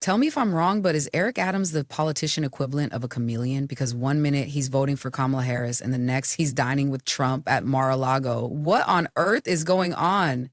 Tell me if I'm wrong, but is Eric Adams the politician equivalent of a chameleon? Because one minute he's voting for Kamala Harris and the next he's dining with Trump at Mar-a-Lago. What on earth is going on?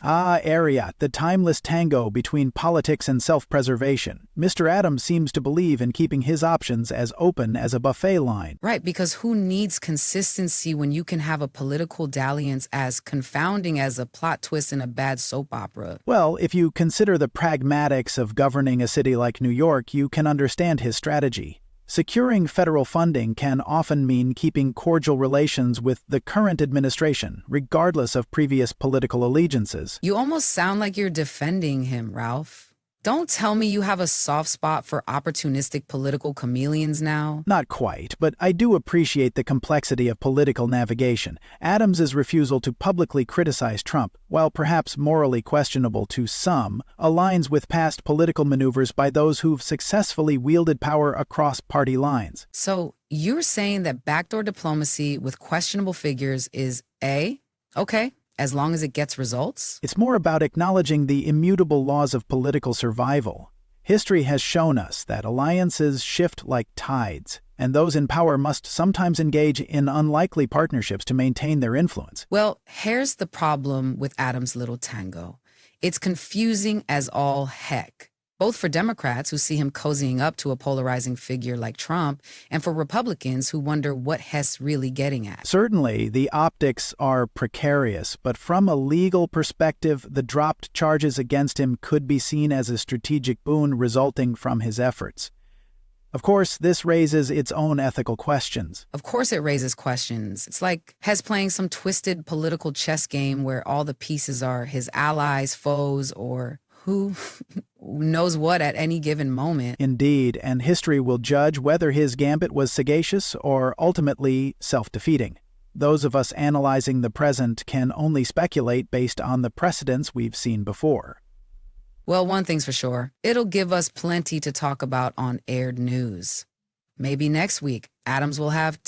Ah, Ariat, the timeless tango between politics and self-preservation. Mr. Adams seems to believe in keeping his options as open as a buffet line. Right, because who needs consistency when you can have a political dalliance as confounding as a plot twist in a bad soap opera? Well, if you consider the pragmatics of governing a city like New York, you can understand his strategy. Securing federal funding can often mean keeping cordial relations with the current administration, regardless of previous political allegiances. You almost sound like you're defending him, Ralph. Don't tell me you have a soft spot for opportunistic political chameleons now. Not quite, but I do appreciate the complexity of political navigation. Adams's refusal to publicly criticize Trump, while perhaps morally questionable to some, aligns with past political maneuvers by those who've successfully wielded power across party lines. So you're saying that backdoor diplomacy with questionable figures is okay, as long as it gets results? It's more about acknowledging the immutable laws of political survival. History has shown us that alliances shift like tides, and those in power must sometimes engage in unlikely partnerships to maintain their influence. Well, here's the problem with Adam's little tango. It's confusing as all heck, both for Democrats who see him cozying up to a polarizing figure like Trump, and for Republicans who wonder what Hess really getting at. Certainly, the optics are precarious, but from a legal perspective, the dropped charges against him could be seen as a strategic boon resulting from his efforts. Of course, this raises its own ethical questions. Of course it raises questions. It's like Hess playing some twisted political chess game where all the pieces are his allies, foes, or who knows what at any given moment. Indeed, and history will judge whether his gambit was sagacious or ultimately self-defeating. Those of us analyzing the present can only speculate based on the precedents we've seen before. Well, one thing's for sure. It'll give us plenty to talk about on aired news. Maybe next week, Adams will have